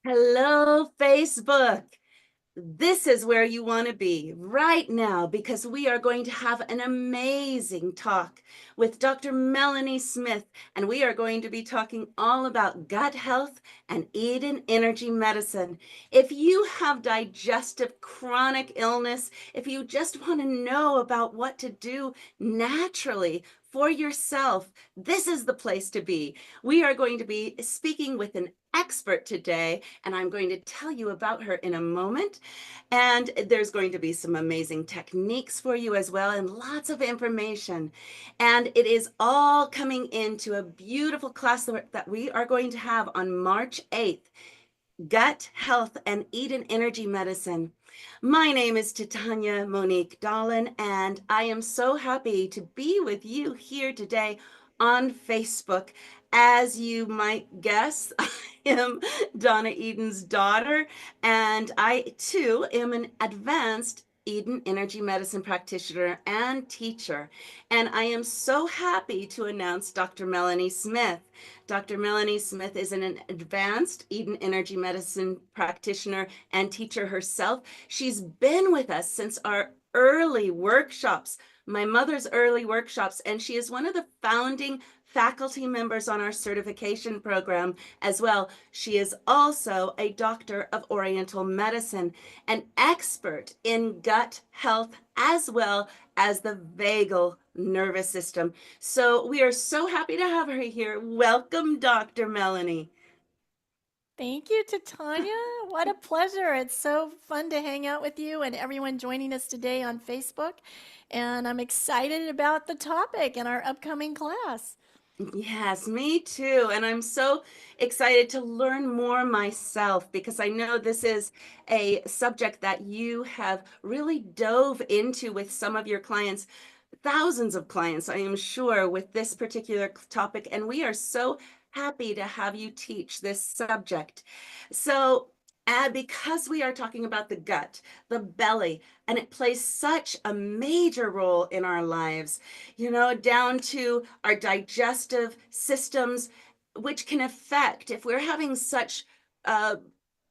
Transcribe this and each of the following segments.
Hello, Facebook. This is where you want to be right now because we are going to have an amazing talk with Dr. Melanie Smith, and we are going to be talking all about gut health and Eden energy medicine. If you have digestive chronic illness, if you just want to know about what to do naturally for yourself, this is the place to be. We are going to be speaking with an expert today, and I'm going to tell you about her in a moment. And there's going to be some amazing techniques for you as well, and lots of information. And it is all coming into a beautiful class that we are going to have on March 8th, Gut Health and Eden Energy Medicine. My name is Titania Monique Dolan, and I am so happy to be with you here today on Facebook. As you might guess, I am Donna Eden's daughter, and I too am an advanced Eden Energy Medicine practitioner and teacher. And I am so happy to announce Dr. Melanie Smith. Dr. Melanie Smith is an advanced Eden Energy Medicine practitioner and teacher herself. She's been with us since our early workshops, my mother's early workshops, and she is one of the founding faculty members on our certification program as well. She is also a doctor of Oriental medicine, an expert in gut health as well as the vagal nervous system. So we are so happy to have her here. Welcome, Dr. Melanie. Thank you, Titania. What a pleasure. It's so fun to hang out with you and everyone joining us today on Facebook. And I'm excited about the topic and our upcoming class. Yes, me too. And I'm so excited to learn more myself because I know this is a subject that you have really dove into with some of your clients, thousands of clients, I am sure, with this particular topic. And we are so happy to have you teach this subject. So, because we are talking about the gut, the belly, and it plays such a major role in our lives, down to our digestive systems, which can affect, if we're having such uh,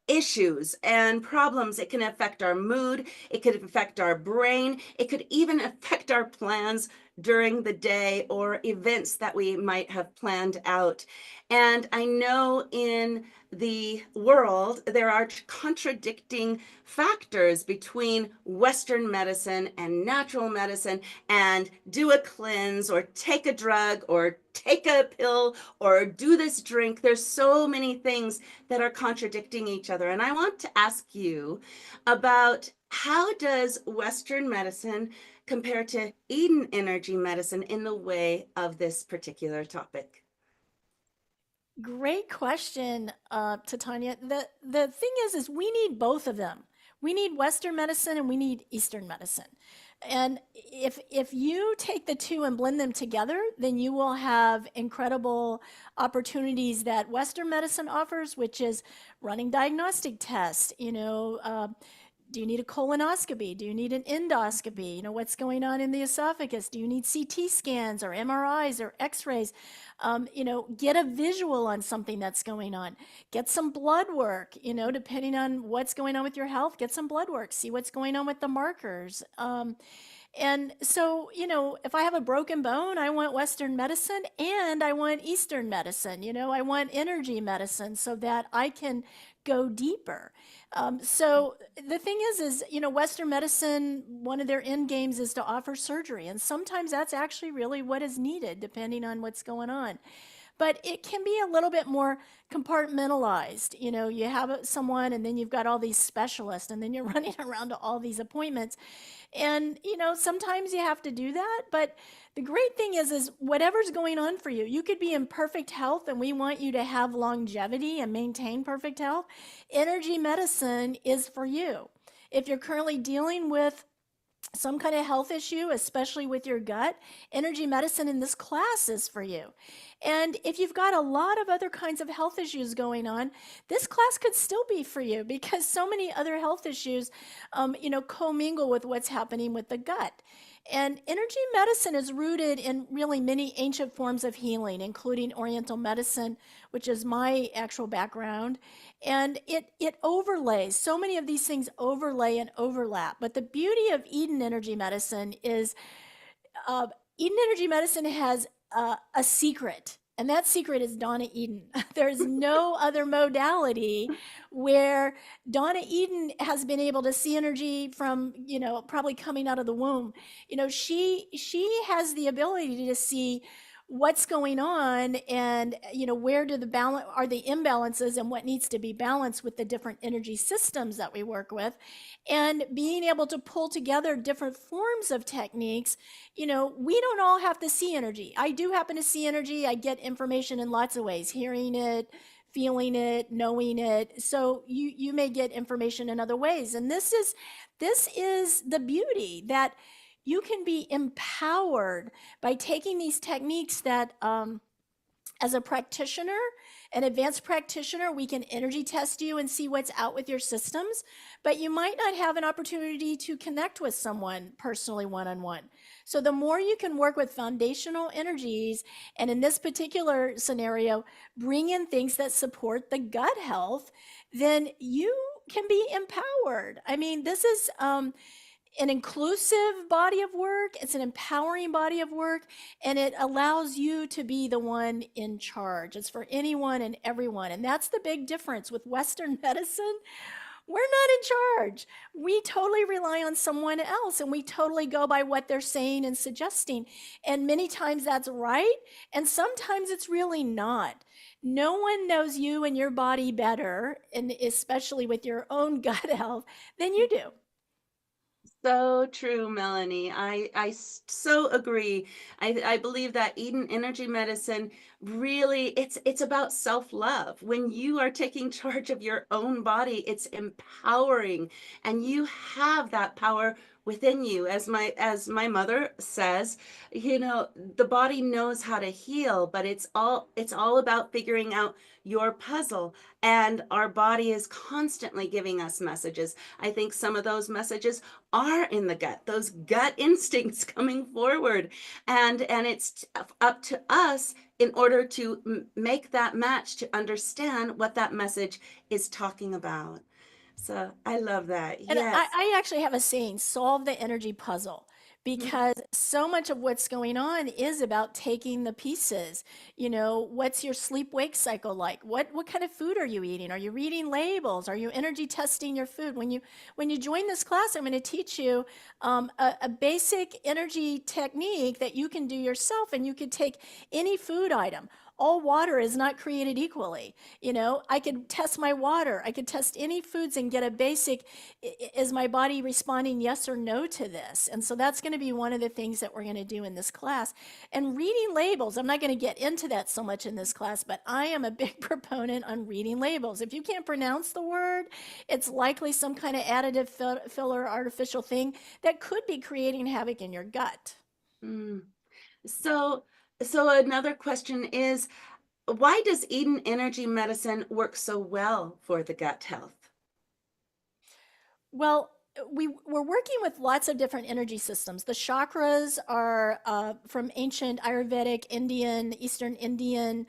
issues and problems, it can affect our mood, it could affect our brain, it could even affect our plans during the day or events that we might have planned out. And I know in the world there are contradicting factors between Western medicine and natural medicine, and do a cleanse or take a drug or take a pill or do this drink. There's so many things that are contradicting each other. And I want to ask you about, how does Western medicine compare to Eden energy medicine in the way of this particular topic? Great question, Titania. The thing is we need both of them. We need Western medicine and we need Eastern medicine. And if you take the two and blend them together, then you will have incredible opportunities that Western medicine offers, which is running diagnostic tests. Do you need a colonoscopy? Do you need an endoscopy? What's going on in the esophagus? Do you need CT scans or MRIs or X-rays? Get a visual on something that's going on. Get some blood work, depending on what's going on with your health, get some blood work, see what's going on with the markers. And so, if I have a broken bone, I want Western medicine and I want Eastern medicine. I want energy medicine so that I can go deeper. So the thing is, Western medicine, one of their end games is to offer surgery. And sometimes that's actually really what is needed, depending on what's going on. But it can be a little bit more compartmentalized. You have someone and then you've got all these specialists and then you're running around to all these appointments. And, sometimes you have to do that. But the great thing is whatever's going on for you, you could be in perfect health and we want you to have longevity and maintain perfect health. Energy medicine is for you. If you're currently dealing with some kind of health issue, especially with your gut, energy medicine in this class is for you. And if you've got a lot of other kinds of health issues going on, this class could still be for you because so many other health issues, commingle with what's happening with the gut. And energy medicine is rooted in really many ancient forms of healing, including Oriental medicine, which is my actual background. And it overlays, so many of these things overlay and overlap. But the beauty of Eden energy medicine is uh, Eden Energy Medicine has a secret, and that secret is Donna Eden. There's no other modality where Donna Eden has been able to see energy from, probably coming out of the womb. She has the ability to see what's going on, and where do the balance are the imbalances, and what needs to be balanced with the different energy systems that we work with, and being able to pull together different forms of techniques. We don't all have to see energy. I do happen to see energy. I get information in lots of ways, hearing it, feeling it, knowing it. So you may get information in other ways. And this is the beauty, that you can be empowered by taking these techniques that as a practitioner, an advanced practitioner, we can energy test you and see what's out with your systems, but you might not have an opportunity to connect with someone personally one-on-one. So the more you can work with foundational energies, and in this particular scenario, bring in things that support the gut health, then you can be empowered. I mean, this is an inclusive body of work. It's an empowering body of work, and it allows you to be the one in charge. It's for anyone and everyone. And that's the big difference with Western medicine. We're not in charge. We totally rely on someone else, and we totally go by what they're saying and suggesting. And many times that's right, and sometimes it's really not. No one knows you and your body better, and especially with your own gut health, than you do. So true, Melanie. So agree. I believe that Eden Energy Medicine really it's about self-love. When you are taking charge of your own body, it's empowering, and you have that power within you. As my mother says, the body knows how to heal, but it's all about figuring out your puzzle, and our body is constantly giving us messages. I think some of those messages are in the gut, those gut instincts coming forward, and it's up to us in order to make that match, to understand what that message is talking about. So I love that. And Yes. I actually have a saying, solve the energy puzzle, because so much of what's going on is about taking the pieces. What's your sleep wake cycle like? What kind of food are you eating? Are you reading labels? Are you energy testing your food? When you join this class, I'm going to teach you a basic energy technique that you can do yourself, and you could take any food item. All water is not created equally. I could test my water. I could test any foods and get a basic, is my body responding yes or no to this? And so that's going to be one of the things that we're going to do in this class. And reading labels, I'm not going to get into that so much in this class, but I am a big proponent on reading labels. If you can't pronounce the word, it's likely some kind of additive, filler, artificial thing that could be creating havoc in your gut. Mm. So, so another question is, why does Eden Energy Medicine work so well for the gut health? Well, we're working with lots of different energy systems. The chakras are from ancient Ayurvedic, Indian, Eastern Indian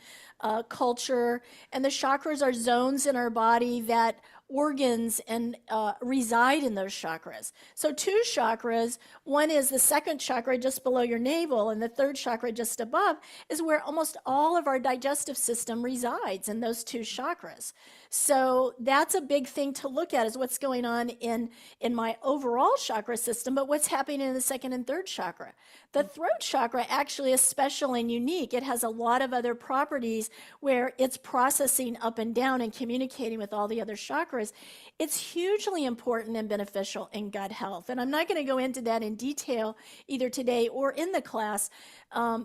culture, and the chakras are zones in our body that organs and reside in those chakras. So two chakras, one is the second chakra just below your navel, and the third chakra just above is where almost all of our digestive system resides, in those two chakras. So that's a big thing to look at, is what's going on in my overall chakra system, but what's happening in the second and third chakra. The throat chakra actually is special and unique. It has a lot of other properties where it's processing up and down and communicating with all the other chakras. It's hugely important and beneficial in gut health. And I'm not going to go into that in detail either today or in the class,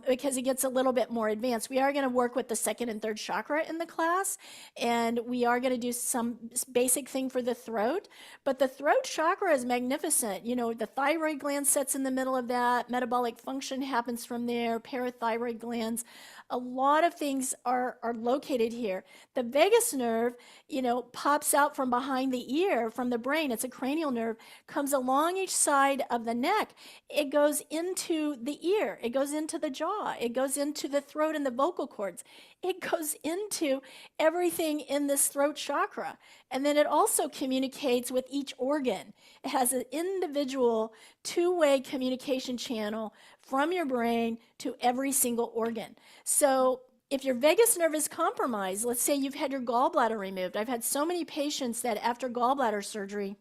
because it gets a little bit more advanced. We are going to work with the second and third chakra in the class, and we are going to do some basic thing for the throat. But the throat chakra is magnificent. The thyroid gland sits in the middle of that. Metabolic function happens from there. Parathyroid glands. A lot of things are located here. The vagus nerve, pops out from from behind the ear, from the brain, it's a cranial nerve, comes along each side of the neck. It goes into the ear, it goes into the jaw, it goes into the throat and the vocal cords. It goes into everything in this throat chakra. And then it also communicates with each organ. It has an individual two-way communication channel from your brain to every single organ. So if your vagus nerve is compromised, let's say you've had your gallbladder removed. I've had so many patients that after gallbladder surgery,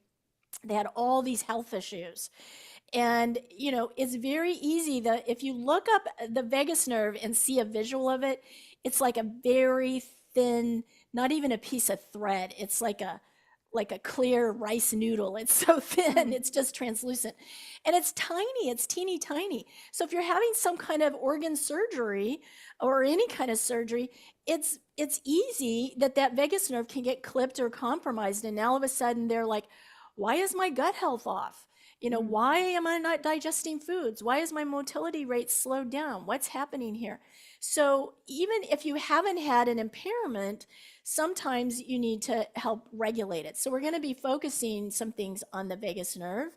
they had all these health issues. And, you know, it's very easy that if you look up the vagus nerve and see a visual of it, it's like a very thin, not even a piece of thread. It's like a clear rice noodle. It's so thin, it's just translucent. And it's tiny, it's teeny tiny. So if you're having some kind of organ surgery or any kind of surgery, it's easy that that vagus nerve can get clipped or compromised. And now all of a sudden they're like, why is my gut health off? You know, why am I not digesting foods? Why is my motility rate slowed down? What's happening here? So even if you haven't had an impairment, sometimes you need to help regulate it. So we're going to be focusing some things on the vagus nerve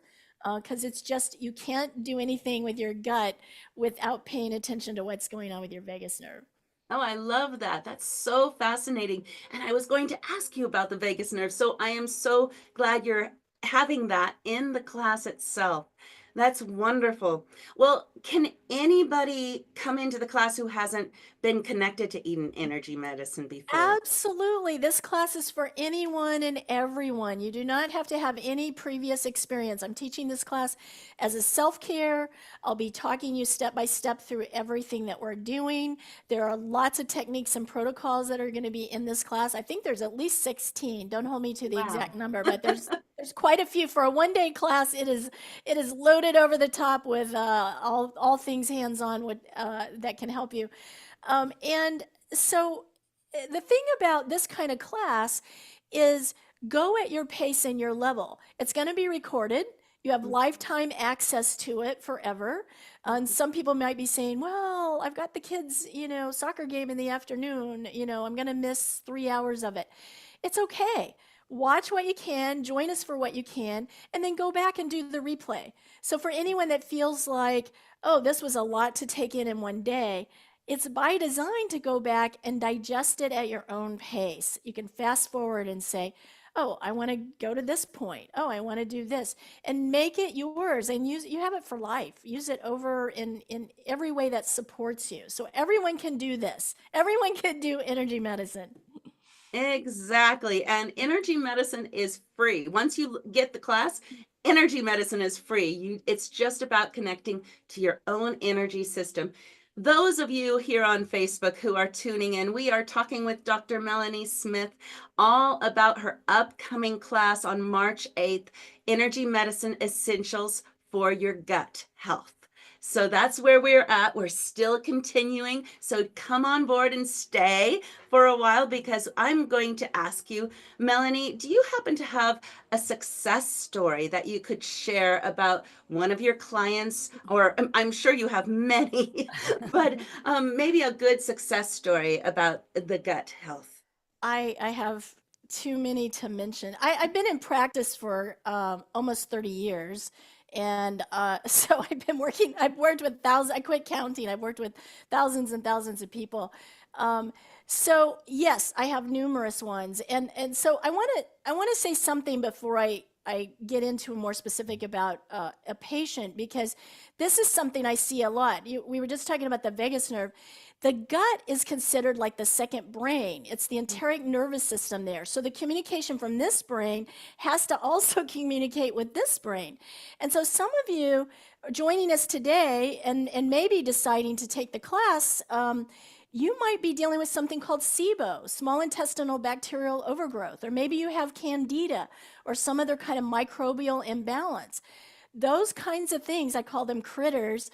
because it's just, you can't do anything with your gut without paying attention to what's going on with your vagus nerve. Oh, I love that. That's so fascinating. And I was going to ask you about the vagus nerve. So I am so glad you're having that in the class itself. That's wonderful. Well, can anybody come into the class who hasn't been connected to eating energy medicine before? Absolutely. This class is for anyone and everyone. You do not have to have any previous experience. I'm teaching this class as a self-care. I'll be talking you step by step through everything that we're doing. There are lots of techniques and protocols that are going to be in this class. I think there's at least 16. Don't hold me to the exact number, but there's quite a few for a one-day class. It is loaded over the top with all things hands-on that can help you. And so the thing about this kind of class is go at your pace and your level. It's going to be recorded. You have lifetime access to it forever. And some people might be saying, well, I've got the kids, you know, soccer game in the afternoon, you know, I'm going to miss 3 hours of it. It's okay. Watch what you can, join us for what you can, and then go back and do the replay. So for anyone that feels like, oh, this was a lot to take in one day, it's by design to go back and digest it at your own pace. You can fast forward and say, oh, I want to go to this point. Oh, I want to do this, and make it yours and you have it for life. Use it over in every way that supports you. So everyone can do this. Everyone can do energy medicine. Exactly. And energy medicine is free. Once you get the class, energy medicine is free. It's just about connecting to your own energy system. Those of you here on Facebook who are tuning in, we are talking with Dr. Melanie Smith all about her upcoming class on March 8th, Energy Medicine Essentials for Your Gut Health. So that's where we're at. We're still continuing. So come on board and stay for a while because I'm going to ask you, Melanie, do you happen to have a success story that you could share about one of your clients? Or I'm sure you have many, but maybe a good success story about the gut health. I have too many to mention. I've been in practice for almost 30 years. And so I've worked with thousands, I quit counting, I've worked with thousands and thousands of people. So yes, I have numerous ones. And so I want to say something before I get into more specific about a patient, because this is something I see a lot. We were just talking about the vagus nerve. The gut is considered like the second brain. It's the enteric nervous system there. So the communication from this brain has to also communicate with this brain. And so some of you joining us today and maybe deciding to take the class, you might be dealing with something called SIBO, small intestinal bacterial overgrowth, or maybe you have candida or some other kind of microbial imbalance. those kinds of things, I call them critters,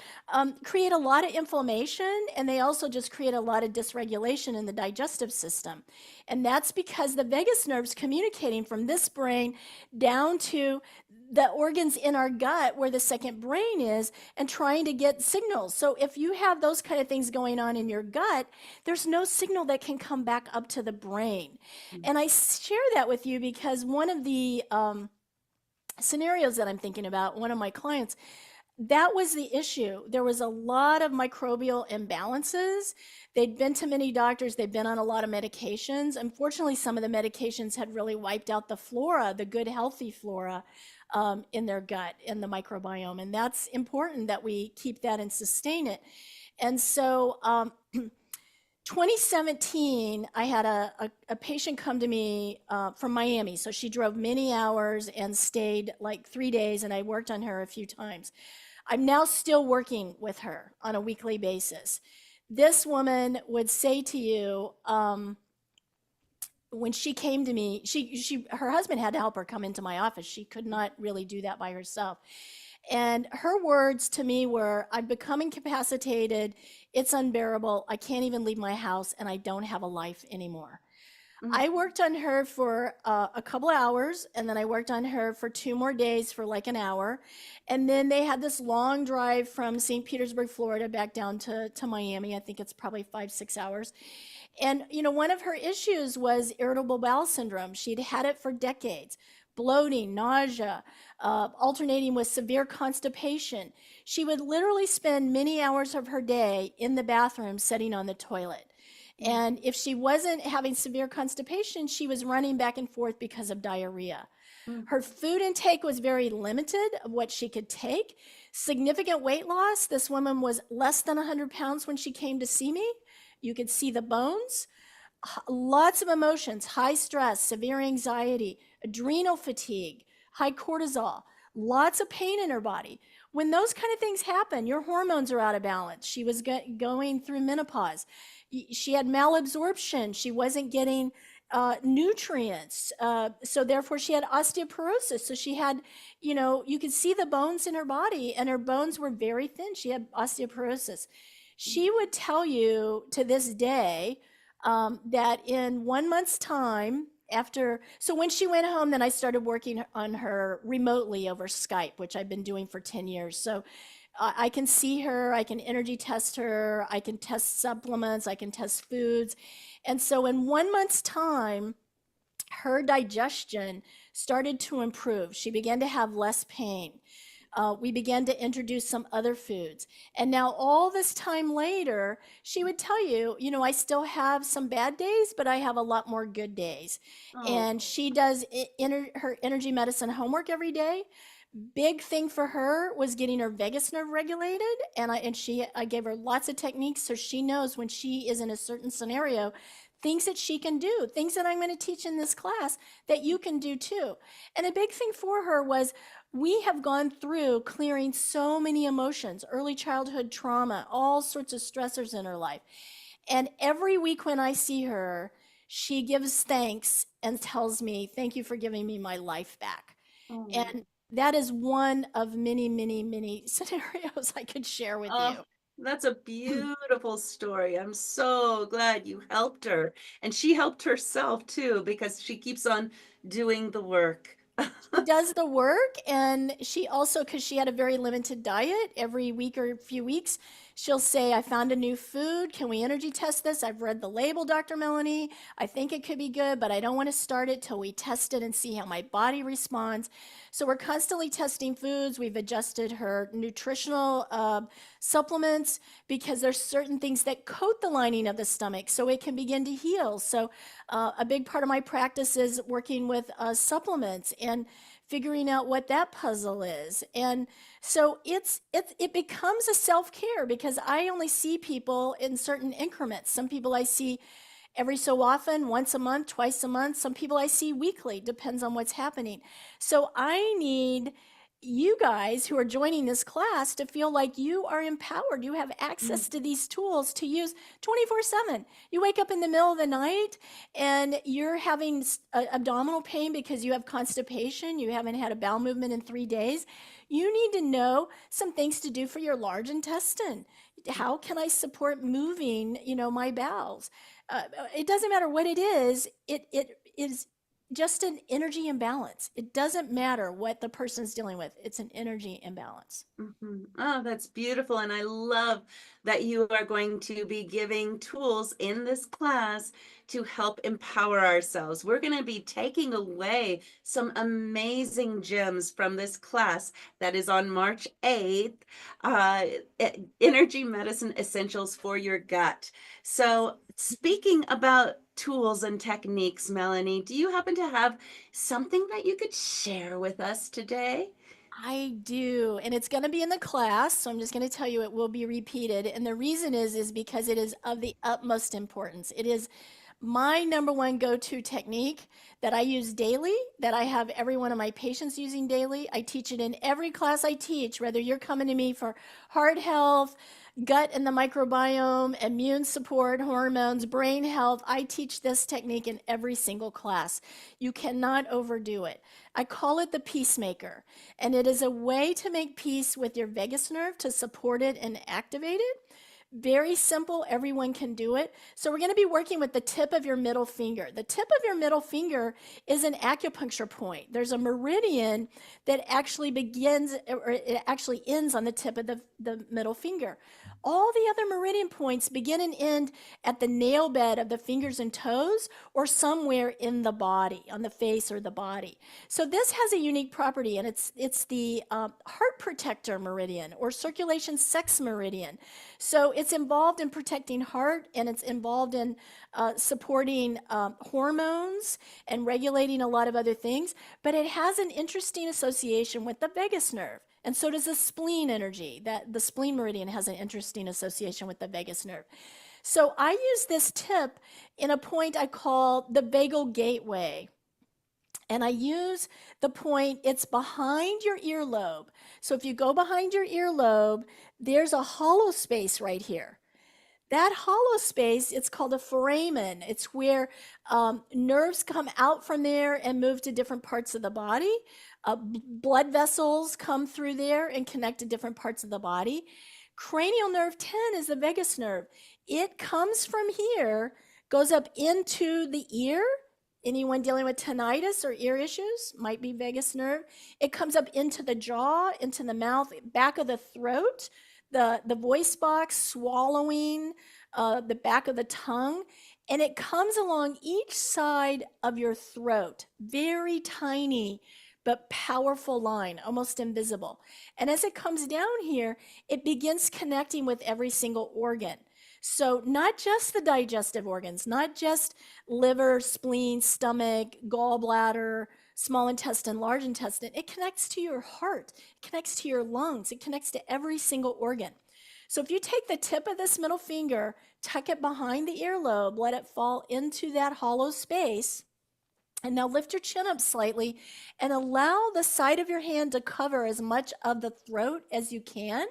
create a lot of inflammation, and they also just create a lot of dysregulation in the digestive system. And that's because the vagus nerve's communicating from this brain down to the organs in our gut where the second brain is and trying to get signals. So if you have those kind of things going on in your gut, there's no signal that can come back up to the brain. And I share that with you because one of the scenarios that I'm thinking about, one of my clients, that was the issue. There was a lot of microbial imbalances. They'd been to many doctors, they'd been on a lot of medications. Unfortunately, some of the medications had really wiped out the flora, the good, healthy flora in their gut, in the microbiome. And that's important that we keep that and sustain it. And so 2017, I had a patient come to me from Miami. So she drove many hours and stayed like 3 days, and I worked on her a few times. I'm now still working with her on a weekly basis. This woman would say to you, when she came to me, her husband had to help her come into my office. She could not really do that by herself. And her words to me were, "I'm becoming incapacitated. It's unbearable. I can't even leave my house, and I don't have a life anymore." Mm. I worked on her for a couple of hours, and then I worked on her for 2 more days for like an hour. And then they had this long drive from St. Petersburg, Florida, back down to Miami. I think it's probably 5, 6 hours. And, one of her issues was irritable bowel syndrome. She'd had it for decades, bloating, nausea, alternating with severe constipation. She would literally spend many hours of her day in the bathroom sitting on the toilet. And if she wasn't having severe constipation, she was running back and forth because of diarrhea. Her food intake was very limited of what she could take. Significant weight loss. This woman was less than 100 pounds when she came to see me. You could see the bones. Lots of emotions, high stress, severe anxiety, adrenal fatigue, high cortisol, lots of pain in her body. When those kind of things happen, your hormones are out of balance. She was going through menopause. She had malabsorption. She wasn't getting nutrients. So therefore she had osteoporosis. So she had, you could see the bones in her body, and her bones were very thin. She had osteoporosis. She would tell you to this day that in 1 month's time, so when she went home, then I started working on her remotely over Skype, which I've been doing for 10 years. So I can see her, I can energy test her, I can test supplements, I can test foods. And so in 1 month's time, her digestion started to improve. She began to have less pain. We began to introduce some other foods. And now all this time later, she would tell you, I still have some bad days, but I have a lot more good days. Oh. And she does her energy medicine homework every day. Big thing for her was getting her vagus nerve regulated. And I gave her lots of techniques so she knows when she is in a certain scenario, things that she can do, things that I'm going to teach in this class that you can do too. And a big thing for her was, we have gone through clearing so many emotions, early childhood trauma, all sorts of stressors in her life. And every week when I see her, she gives thanks and tells me, "Thank you for giving me my life back." Oh. And that is one of many, many, many scenarios I could share with Oh, you. that's a beautiful story. I'm so glad you helped her. And she helped herself too, because she keeps on doing the work. She does the work, and she also, because she had a very limited diet, every week or a few weeks, she'll say, "I found a new food. Can we energy test this? I've read the label, Dr. Melanie. I think it could be good, but I don't want to start it till we test it and see how my body responds." So we're constantly testing foods. We've adjusted her nutritional supplements because there's certain things that coat the lining of the stomach so it can begin to heal. So a big part of my practice is working with supplements and figuring out what that puzzle is. And so it becomes a self-care because I only see people in certain increments. Some people I see every so often, once a month, twice a month. Some people I see weekly, depends on what's happening. So I need you guys who are joining this class to feel like you are empowered. You have Mm. access to these tools to use 24/7. You wake up in the middle of the night and you're having abdominal pain because you have constipation, you haven't had a bowel movement in 3 days. You need to know some things to do for your large intestine. How can I support moving, my bowels? It doesn't matter what it is, it is just an energy imbalance. It doesn't matter what the person's dealing with. It's an energy imbalance. Oh, that's beautiful. And I love that you are going to be giving tools in this class to help empower ourselves. We're going to be taking away some amazing gems from this class that is on March 8th, Energy Medicine Essentials for Your Gut. So, speaking about tools and techniques, Melanie, do you happen to have something that you could share with us today? I do, and it's going to be in the class, so I'm just going to tell you it will be repeated. And the reason is because it is of the utmost importance. It is my number one go-to technique that I use daily, that I have every one of my patients using daily. I teach it in every class I teach, whether you're coming to me for heart health, gut and the microbiome, immune support, hormones, brain health. I teach this technique in every single class. You cannot overdo it. I call it the peacemaker, and it is a way to make peace with your vagus nerve to support it and activate it. Very simple, everyone can do it. So we're going to be working with the tip of your middle finger. The tip of your middle finger is an acupuncture point. There's a meridian that actually begins, or it actually ends on the tip of the middle finger. All the other meridian points begin and end at the nail bed of the fingers and toes or somewhere in the body, on the face or the body. So this has a unique property, and it's the heart protector meridian or circulation sex meridian. So it's involved in protecting heart, and it's involved in supporting hormones and regulating a lot of other things, but it has an interesting association with the vagus nerve. And so does the spleen energy. That the spleen meridian has an interesting association with the vagus nerve. So I use this tip in a point I call the vagal gateway. And I use the point, it's behind your earlobe. So if you go behind your earlobe, there's a hollow space right here. That hollow space, it's called a foramen. It's where nerves come out from there and move to different parts of the body. Blood vessels come through there and connect to different parts of the body. Cranial nerve 10 is the vagus nerve. It comes from here, goes up into the ear. Anyone dealing with tinnitus or ear issues might be vagus nerve. It comes up into the jaw, into the mouth, back of the throat, the voice box, swallowing, the back of the tongue, and it comes along each side of your throat, very tiny but powerful line, almost invisible. And as it comes down here, it begins connecting with every single organ. So not just the digestive organs, not just liver, spleen, stomach, gallbladder, small intestine, large intestine. It connects to your heart, it connects to your lungs, it connects to every single organ. So if you take the tip of this middle finger, tuck it behind the earlobe, let it fall into that hollow space, and now lift your chin up slightly and allow the side of your hand to cover as much of the throat as you can.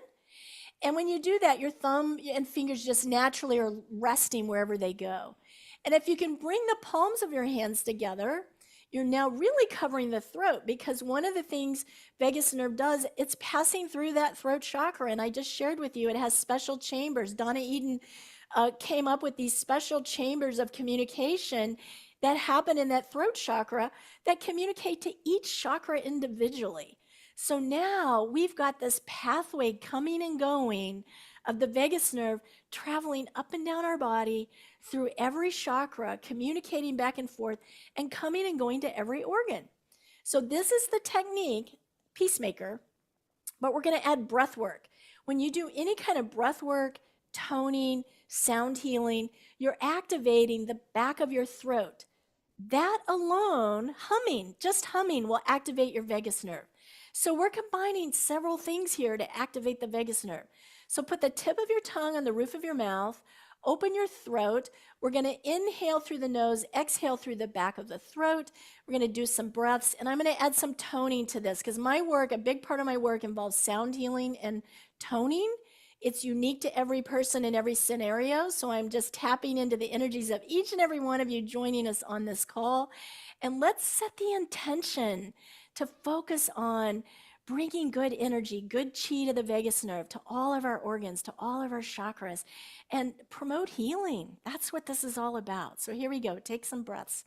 And when you do that, your thumb and fingers just naturally are resting wherever they go. And if you can bring the palms of your hands together, you're now really covering the throat, because one of the things vagus nerve does, it's passing through that throat chakra. And I just shared with you, it has special chambers. Donna Eden came up with these special chambers of communication that happen in that throat chakra that communicate to each chakra individually. So now we've got this pathway coming and going of the vagus nerve traveling up and down our body through every chakra, communicating back and forth and coming and going to every organ. So this is the technique, peacemaker, but we're going to add breath work. When you do any kind of breath work, toning, sound healing, you're activating the back of your throat. That alone, humming, just humming, will activate your vagus nerve. So we're combining several things here to activate the vagus nerve. So put the tip of your tongue on the roof of your mouth, open your throat. We're going to inhale through the nose, exhale through the back of the throat. We're going to do some breaths, and I'm going to add some toning to this because my work, a big part of my work involves sound healing and toning. It's unique to every person in every scenario. So I'm just tapping into the energies of each and every one of you joining us on this call. And let's set the intention to focus on bringing good energy, good chi to the vagus nerve, to all of our organs, to all of our chakras, and promote healing. That's what this is all about. So here we go. Take some breaths.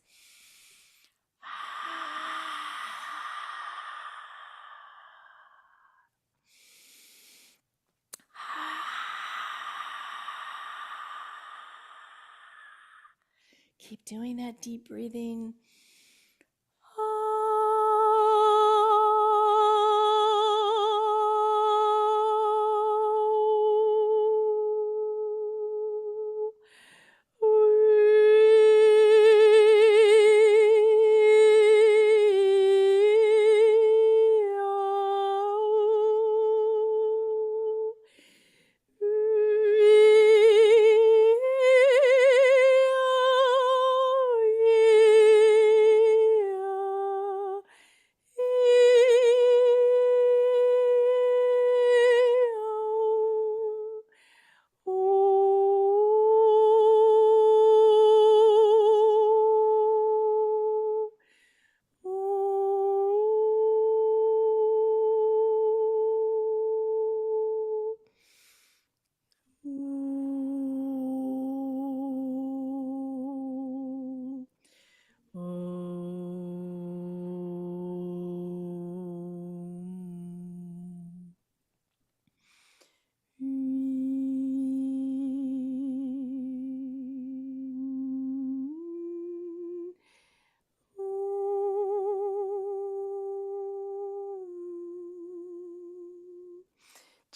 Keep doing that deep breathing.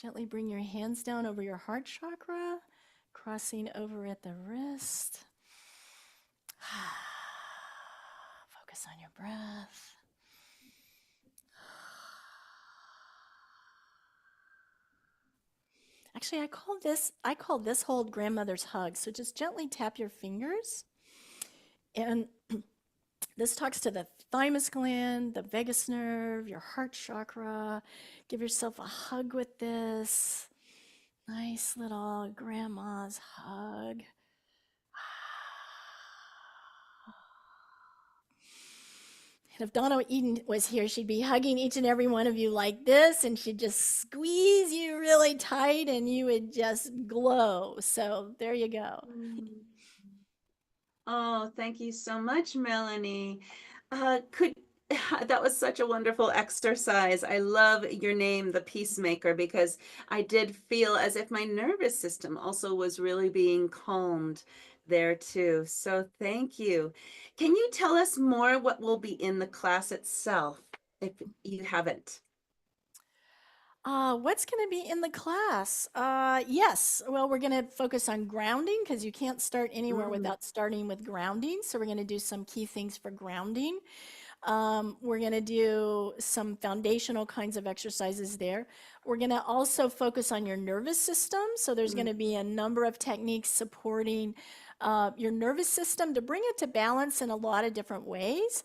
Gently bring your hands down over your heart chakra, crossing over at the wrist. Focus on your breath. Actually, I call this hold grandmother's hug. So just gently tap your fingers. And this talks to the thymus gland, the vagus nerve, your heart chakra. Give yourself a hug with this. Nice little grandma's hug. And if Donna Eden was here, she'd be hugging each and every one of you like this, and she'd just squeeze you really tight, and you would just glow. So there you go. Oh, thank you so much, Melanie. Could that was such a wonderful exercise. I love your name, the Peacemaker, because I did feel as if my nervous system also was really being calmed there too. So thank you. Can you tell us more what will be in the class itself if you haven't? What's going to be in the class? Yes. Well, we're going to focus on grounding because you can't start anywhere Mm, without starting with grounding. So we're going to do some key things for grounding. We're going to do some foundational kinds of exercises there. We're going to also focus on your nervous system. So there's going to be a number of techniques supporting your nervous system to bring it to balance in a lot of different ways.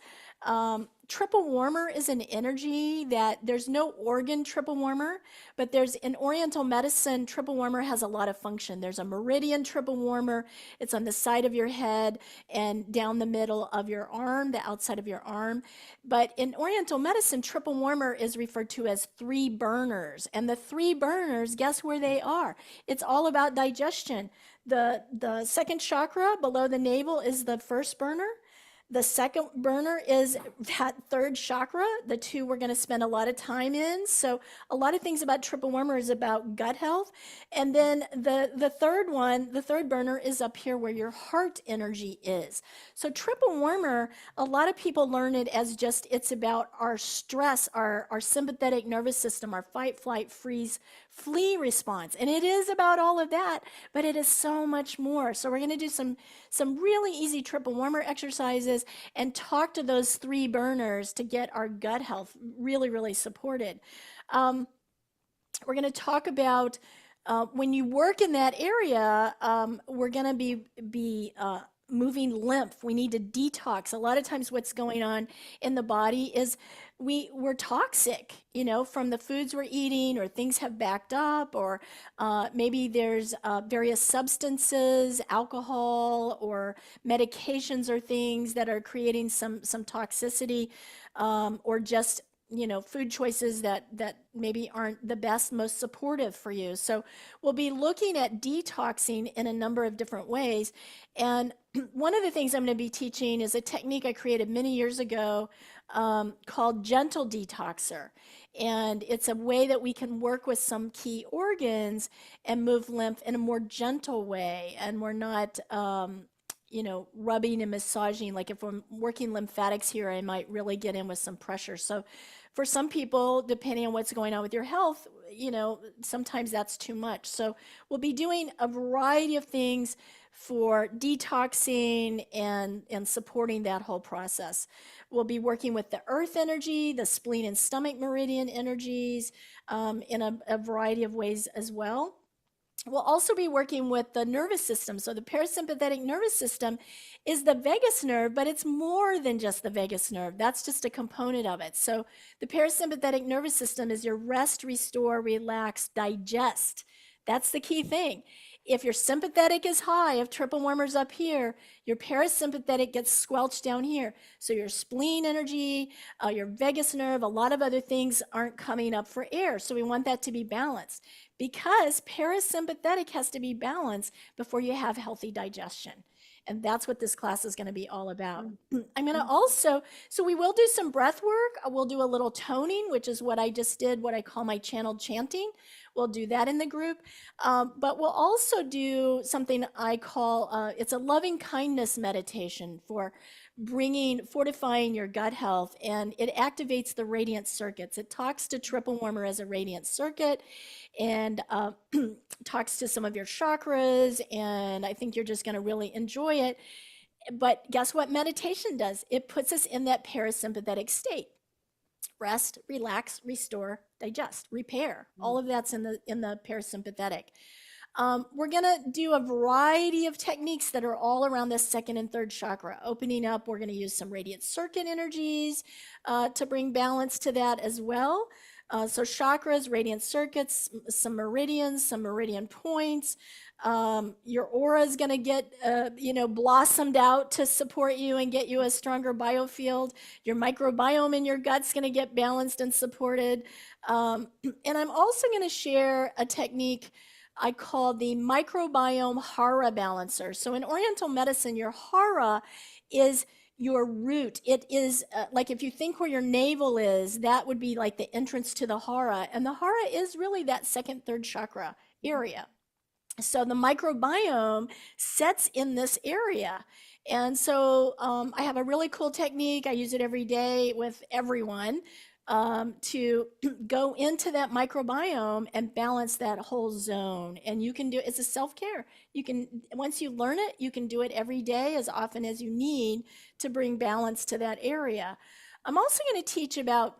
Triple warmer is an energy that there's no organ triple warmer, but there's in Oriental medicine, triple warmer has a lot of function. There's a meridian triple warmer. It's on the side of your head and down the middle of your arm, the outside of your arm. But in Oriental medicine, triple warmer is referred to as three burners. And the three burners, guess where they are? It's all about digestion. The second chakra below the navel is the first burner. The second burner is that third chakra, the two we're going to spend a lot of time in. So a lot of things about triple warmer is about gut health. And then the third one, the third burner is up here where your heart energy is. So triple warmer, a lot of people learn it as just it's about our stress, our sympathetic nervous system, our fight, flight, freeze, flee response. And it is about all of that, but it is so much more. So we're going to do some really easy triple warmer exercises and talk to those three burners to get our gut health really, really supported. We're going to talk about When you work in that area, we're going to be moving lymph. We need to detox. A lot of times, what's going on in the body is we're toxic, from the foods we're eating, or things have backed up, or maybe there's various substances, alcohol, or medications, or things that are creating some toxicity, or just food choices that maybe aren't the best, most supportive for you. So we'll be looking at detoxing in a number of different ways. And one of the things I'm going to be teaching is a technique I created many years ago, called gentle detoxer. And it's a way that we can work with some key organs and move lymph in a more gentle way. And we're not, rubbing and massaging. Like if I'm working lymphatics here, I might really get in with some pressure. So for some people, depending on what's going on with your health, sometimes that's too much. So we'll be doing a variety of things for detoxing and supporting that whole process. We'll be working with the earth energy, the spleen and stomach meridian energies, in a variety of ways as well. We'll also be working with the nervous system. So the parasympathetic nervous system is the vagus nerve, but it's more than just the vagus nerve. That's just a component of it. So the parasympathetic nervous system is your rest, restore, relax, digest. That's the key thing. If your sympathetic is high, if triple warmer's up here, your parasympathetic gets squelched down here. So your spleen energy, your vagus nerve, a lot of other things aren't coming up for air. So we want that to be balanced, because parasympathetic has to be balanced before you have healthy digestion. And that's what this class is going to be all about. I'm going to also, so we will do some breath work. We'll do a little toning, which is what I just did, what I call my channeled chanting. We'll do that in the group. But we'll also do something I call, it's a loving kindness meditation for fortifying your gut health. And it activates the radiant circuits. It talks to triple warmer as a radiant circuit, and talks to some of your chakras. And I think you're just going to really enjoy it. But guess what meditation does? It puts us in that parasympathetic state. Rest, relax, restore, digest, repair. All of that's in the parasympathetic. We're going to do a variety of techniques that are all around the second and third chakra. Opening up, we're going to use some radiant circuit energies to bring balance to that as well. So chakras, radiant circuits, some meridians, some meridian points. Your aura is going to get, blossomed out to support you and get you a stronger biofield. Your microbiome in your gut's going to get balanced and supported. And I'm also going to share a technique I call the microbiome hara balancer. So in Oriental medicine, your hara is your root. It is like if you think where your navel is, that would be like the entrance to the hara. And the hara is really that second, third chakra area. So the microbiome sets in this area. And so I have a really cool technique. I use it every day with everyone, to go into that microbiome and balance that whole zone. And you can do it's a self-care. You can, once you learn it, you can do it every day as often as you need to bring balance to that area. I'm also going to teach about,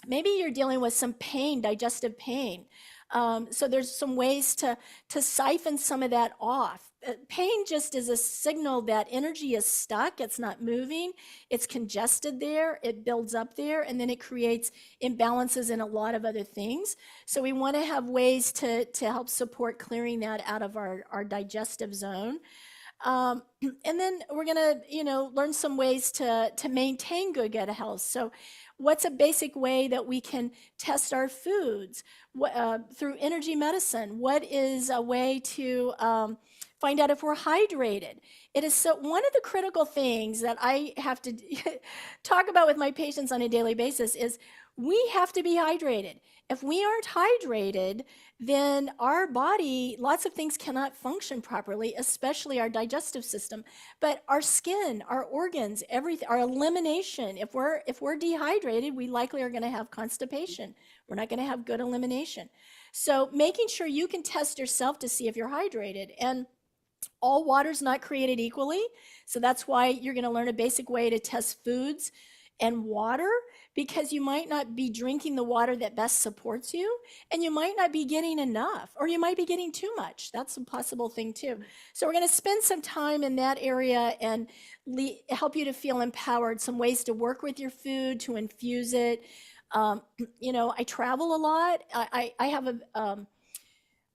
maybe you're dealing with some pain, digestive pain. So there's some ways to siphon some of that off. Pain just is a signal that energy is stuck. It's not moving. It's congested there. It builds up there, and then it creates imbalances in a lot of other things. So we want to have ways to help support clearing that out of our digestive zone. And then we're going to, learn some ways to maintain good gut health. So what's a basic way that we can test our foods through energy medicine? What is a way to find out if we're hydrated? It is so one of the critical things that I have to talk about with my patients on a daily basis is we have to be hydrated. If we aren't hydrated, then our body, lots of things cannot function properly, especially our digestive system. But our skin, our organs, everything, our elimination, if we're dehydrated, we likely are going to have constipation. We're not going to have good elimination. So making sure you can test yourself to see if you're hydrated. And all water's not created equally. So that's why you're going to learn a basic way to test foods and water, because you might not be drinking the water that best supports you, and you might not be getting enough, or you might be getting too much. That's a possible thing too. So we're going to spend some time in that area and help you to feel empowered, some ways to work with your food, to infuse it. Um, I travel a lot. I have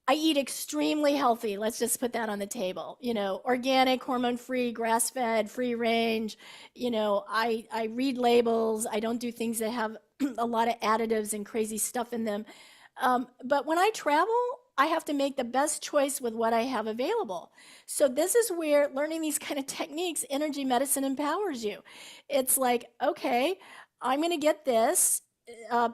I eat extremely healthy. Let's just put that on the table. Organic, hormone free, grass fed, free range. I read labels. I don't do things that have a lot of additives and crazy stuff in them. But when I travel, I have to make the best choice with what I have available. So this is where learning these kind of techniques, energy medicine empowers you. It's like, okay, I'm going to get this.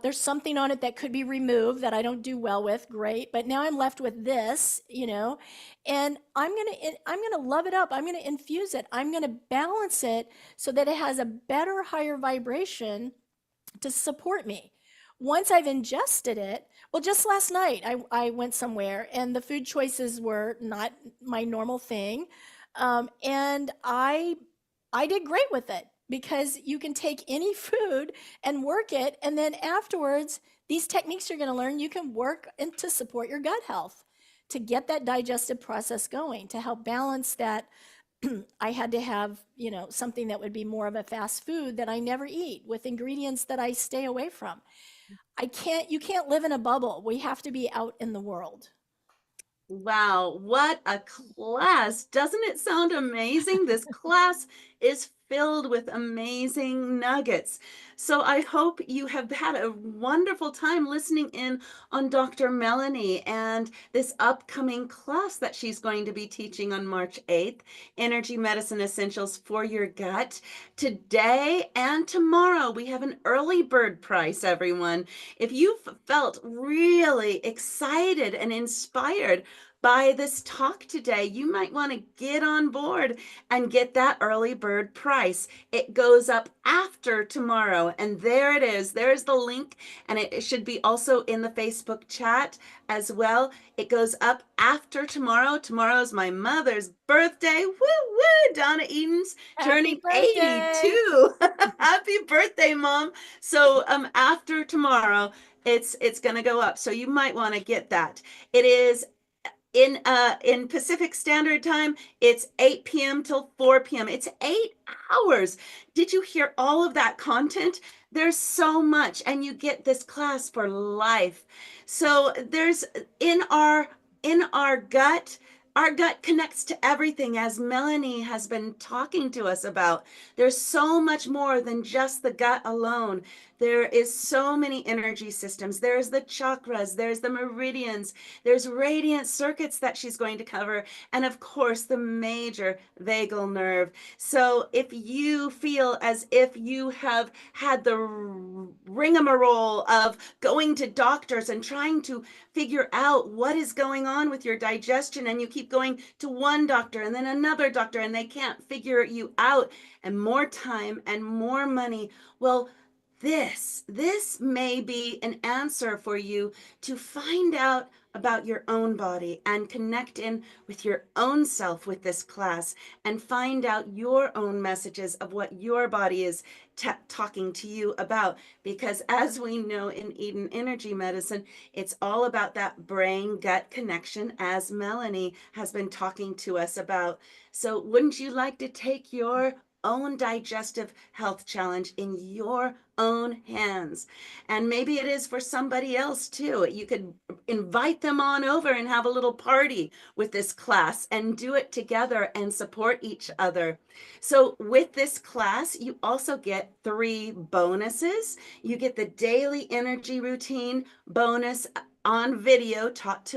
There's something on it that could be removed that I don't do well with. Great, but now I'm left with this, and I'm gonna love it up. I'm gonna infuse it. I'm gonna balance it so that it has a better, higher vibration to support me. Once I've ingested it, well, just last night I went somewhere and the food choices were not my normal thing, and I did great with it because you can take any food and work it, and then afterwards, these techniques you're going to learn, you can work and to support your gut health, to get that digestive process going, to help balance that. I had to have, something that would be more of a fast food that I never eat with ingredients that I stay away from. You can't live in a bubble. We have to be out in the world. Wow, what a class. Doesn't it sound amazing? This class is filled with amazing nuggets. So I hope you have had a wonderful time listening in on Dr. Melanie and this upcoming class that she's going to be teaching on March 8th, Energy Medicine Essentials for Your Gut. Today and tomorrow, we have an early bird price, everyone. If you felt really excited and inspired by this talk today, you might want to get on board and get that early bird price. It goes up after tomorrow, and there it is. There's the link, and it should be also in the Facebook chat as well. It goes up after tomorrow. Tomorrow's my mother's birthday. Woo woo! Donna Eden's Happy turning birthday. 82. Happy birthday, Mom. So after tomorrow, it's gonna go up. So you might want to get that. It is in Pacific Standard Time, it's 8 p.m. till 4 p.m. It's 8 hours. Did you hear all of that content? There's so much, and you get this class for life. So there's in our gut. Our gut connects to everything, as Melanie has been talking to us about. There's so much more than just the gut alone. There is so many energy systems. There's the chakras, there's the meridians, there's radiant circuits that she's going to cover, and of course, the major vagal nerve. So if you feel as if you have had the rigmarole of going to doctors and trying to figure out what is going on with your digestion, and you keep going to one doctor and then another doctor, and they can't figure you out, and more time and more money, well, this may be an answer for you to find out about your own body and connect in with your own self with this class and find out your own messages of what your body is talking to you about. Because as we know in Eden Energy Medicine, it's all about that brain gut connection, as Melanie has been talking to us about. So wouldn't you like to take your own digestive health challenge in your own hands? And maybe it is for somebody else too. You could invite them on over and have a little party with this class and do it together and support each other. So with this class, you also get 3 bonuses. You get the daily energy routine bonus on video taught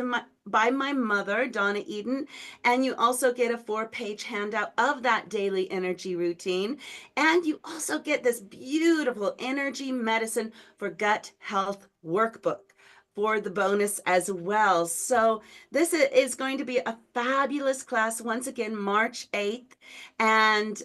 by my mother, Donna Eden, and you also get a 4-page handout of that daily energy routine. And you also get this beautiful energy medicine for gut health workbook for the bonus as well. So this is going to be a fabulous class, once again, March 8th. And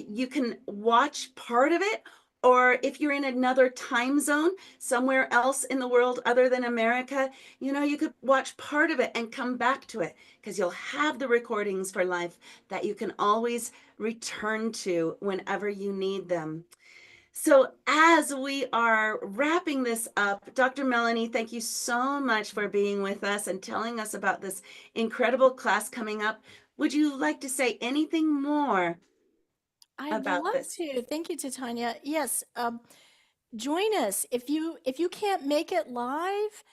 you can watch part of it, or if you're in another time zone, somewhere else in the world other than America, you could watch part of it and come back to it, because you'll have the recordings for life that you can always return to whenever you need them. So, as we are wrapping this up, Dr. Melanie, thank you so much for being with us and telling us about this incredible class coming up. Would you like to say anything more I'd about love this? to. Thank you, Titania. Yes, join us. If you can't make it live,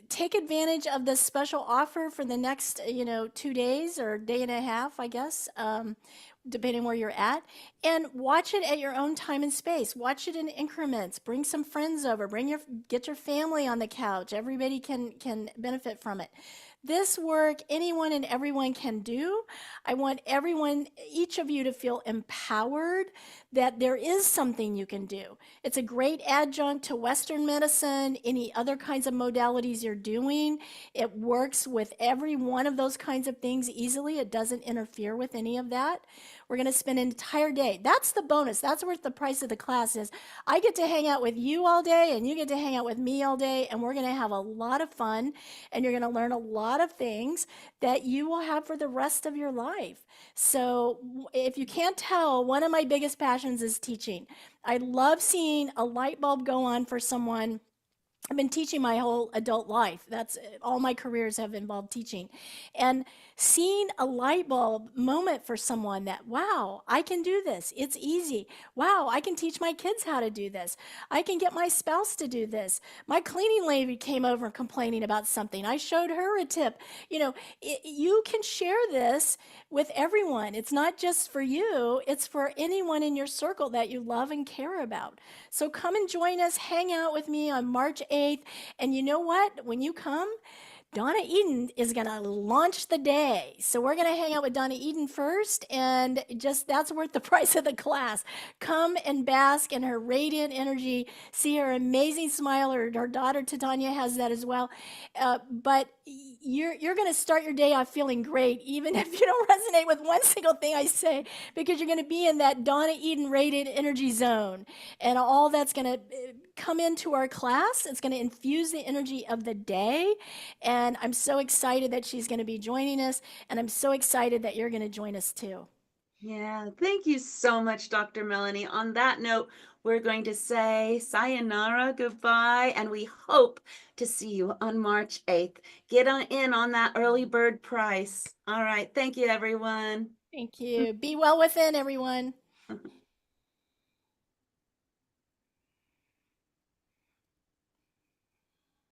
take advantage of this special offer for the next 2 days or day and a half, I guess, depending where you're at, and watch it at your own time and space. Watch it in increments. Bring some friends over. Get your family on the couch. Everybody can benefit from it. This work anyone and everyone can do. I want everyone, each of you, to feel empowered that there is something you can do. It's a great adjunct to Western medicine, any other kinds of modalities you're doing. It works with every one of those kinds of things easily. It doesn't interfere with any of that. We're going to spend an entire day. That's the bonus. That's worth the price of the class is. I get to hang out with you all day and you get to hang out with me all day, and we're going to have a lot of fun, and you're going to learn a lot of things that you will have for the rest of your life. So if you can't tell, one of my biggest passions is teaching. I love seeing a light bulb go on for someone. I've been teaching my whole adult life. That's all my careers have involved teaching. And seeing a light bulb moment for someone that, wow, I can do this. It's easy. Wow, I can teach my kids how to do this. I can get my spouse to do this. My cleaning lady came over complaining about something. I showed her a tip. You can share this with everyone. It's not just for you, it's for anyone in your circle that you love and care about. So come and join us, hang out with me on March 8th. And you know what? When you come, Donna Eden is going to launch the day. So we're going to hang out with Donna Eden first, and just that's worth the price of the class. Come and bask in her radiant energy. See her amazing smile. Her daughter Titania has that as well. But you're going to start your day off feeling great, even if you don't resonate with one single thing I say, because you're going to be in that Donna Eden radiant energy zone, and all that's going to come into our class. It's going to infuse the energy of the day, and I'm so excited that she's going to be joining us, and I'm so excited that you're going to join us too. Yeah, thank you so much, Dr. Melanie. On that note, we're going to say sayonara, goodbye, and we hope to see you on March 8th. Get on in on that early bird price. All right, thank you, everyone. Thank you. Be well within, everyone.